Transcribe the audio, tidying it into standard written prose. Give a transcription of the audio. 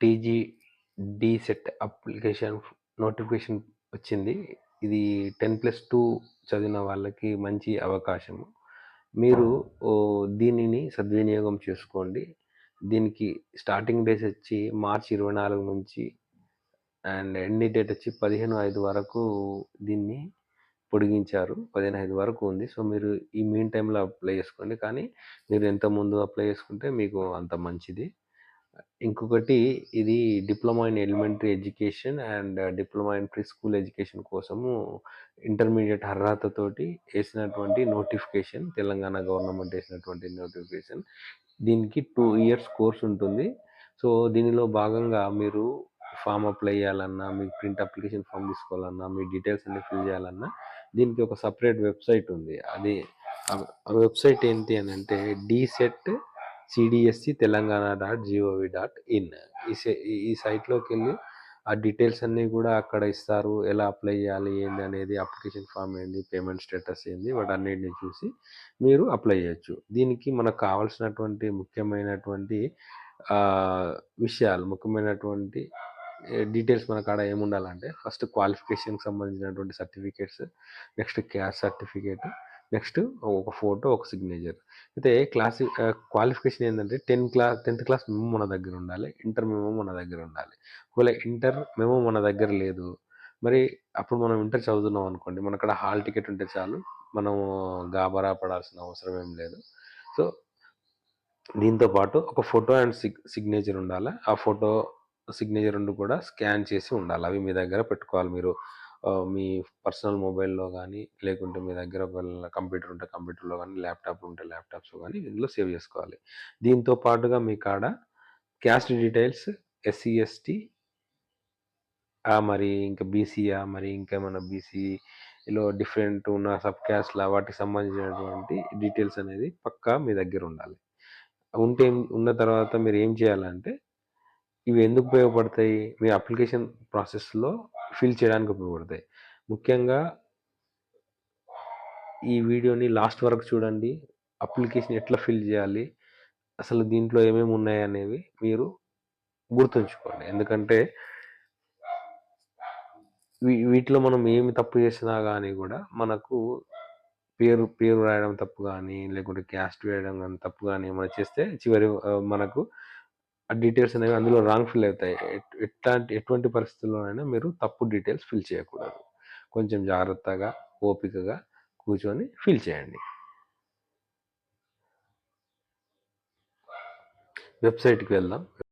TG DEECET application notification వచ్చింది. ఇది 10+2 చదివిన వాళ్ళకి మంచి అవకాశము. మీరు దీనిని సద్వినియోగం చేసుకోండి. దీనికి స్టార్టింగ్ డేస్ వచ్చి మార్చి 24 నుంచి అండ్ ఎండ్ డేట్ వచ్చి 15/5 వరకు దీన్ని పొడిగించారు. 15/5 వరకు ఉంది. సో, మీరు ఈ మీన్ టైమ్‌లో అప్లై చేసుకోండి. కానీ మీరు ఎంత ముందు అప్లై చేసుకుంటే మీకు అంత మంచిది. ఇంకొకటి ఇది diploma in elementary education and diploma in pre school education కోసము ఇంటర్మీడియేట్ అర్హతతోటి ఏసినటువంటి నోటిఫికేషన్. తెలంగాణ గవర్నమెంట్ ఏసినటువంటి నోటిఫికేషన్. దీనికి 2 ఇయర్స్ కోర్స్ ఉంటుంది. సో, దీనిలో భాగంగా మీరు ఫామ్ అప్లై చేయాలన్నా, మీకు ప్రింట్ అప్లికేషన్ ఫామ్ తీసుకోవాలన్నా, మీ డీటెయిల్స్ అన్నీ ఫిల్ చేయాలన్నా దీనికి ఒక సెపరేట్ వెబ్‌సైట్ ఉంది. అది ఆ వెబ్‌సైట్ ఏంటి అనంటే డీసెట్ సిడిఎస్సి తెలంగాణ.gov.in. ఈ సైట్‌లోకెళ్ళి ఆ డీటెయిల్స్ అన్నీ కూడా అక్కడ ఇస్తారు. ఎలా అప్లై చేయాలి, ఏంది అనేది, అప్లికేషన్ ఫామ్ ఏంది, పేమెంట్ స్టేటస్ ఏంది, వాటన్నిటిని చూసి మీరు అప్లై చేయొచ్చు. దీనికి మనకు కావాల్సినటువంటి ముఖ్యమైనటువంటి ముఖ్యమైనటువంటి డీటెయిల్స్ మన కాడ ఏముండాలంటే ఫస్ట్ క్వాలిఫికేషన్‌కి సంబంధించినటువంటి certificates, next caste certificate, next ఒక ఫోటో, ఒక సిగ్నేచర్. అయితే క్వాలిఫికేషన్ ఏందంటే 10థ్ క్లాస్ మెమో మన దగ్గర ఉండాలి. ఇంటర్ మెమో మన దగ్గర ఉండాలి. ఒకవేళ ఇంటర్ మెమో మన దగ్గర లేదు, మరి అప్పుడు మనం ఇంటర్ చదువుతున్నాం అనుకోండి, మన కాడ హాల్ టికెట్ ఉంటే చాలు. మనము గాబరా పడాల్సిన అవసరం ఏం లేదు. సో, దీంతో పాటు ఒక ఫోటో అండ్ సిగ్నేచర్ ఉండాలి. ఆ ఫోటో, సిగ్నేచర్ 2 కూడా స్కాన్ చేసి ఉండాలి. అవి మీ దగ్గర పెట్టుకోవాలి మీరు. మీ పర్సనల్ మొబైల్‌లో గానీ, లేకుంటే మీ దగ్గర ఒకవేళ కంప్యూటర్ ఉంటే కంప్యూటర్‌లో గానీ, ల్యాప్‌టాప్ ఉంటే ల్యాప్‌టాప్స్‌లో గానీ ఇందులో సేవ్ చేసుకోవాలి. దీంతో పాటుగా మీ కాడ క్యాస్ట్ డీటెయిల్స్ ఎస్సీ, ఎస్టీ, మరి ఇంకా బీసీయా, మరి ఇంకేమన్నా బీసీలో డిఫరెంట్ ఉన్న సబ్ క్యాస్ట్‌లా వాటికి సంబంధించినటువంటి డీటెయిల్స్ అనేది పక్కా మీ దగ్గర ఉండాలి. ఉన్న తర్వాత మీరేం చేయాలంటే, ఇవి ఎందుకు ఉపయోగపడతాయి? మీ అప్లికేషన్ ప్రాసెస్‌లో ఫిల్ చేయడానికి ఉపయోగపడతాయి. ముఖ్యంగా ఈ వీడియోని లాస్ట్ వరకు చూడండి. అప్లికేషన్ ఎట్లా ఫిల్ చేయాలి? అసలు దీంట్లో ఏమేమి ఉన్నాయనేవి మీరు గుర్తుంచుకోండి. ఎందుకంటే వీటిలో మనం ఏమి తప్పు చేసినా గానీ గూడా మనకు పేరు రాయడం తప్పు గానీ, లేకుంటే క్యాస్ట్ వేయడం గానీ తప్పు గానీ ఏమైనా చేస్తే మనకు ఆ డీటెయిల్స్ అనేవి అందులో రాంగ్ ఫిల్ అవుతాయి. ఎటువంటి పరిస్థితుల్లోనైనా మీరు తప్పు డీటెయిల్స్ ఫిల్ చేయకూడదు. కొంచెం జాగ్రత్తగా, ఓపికగా కూర్చొని ఫిల్ చేయండి. వెబ్‌సైట్‌కి వెళ్దాం.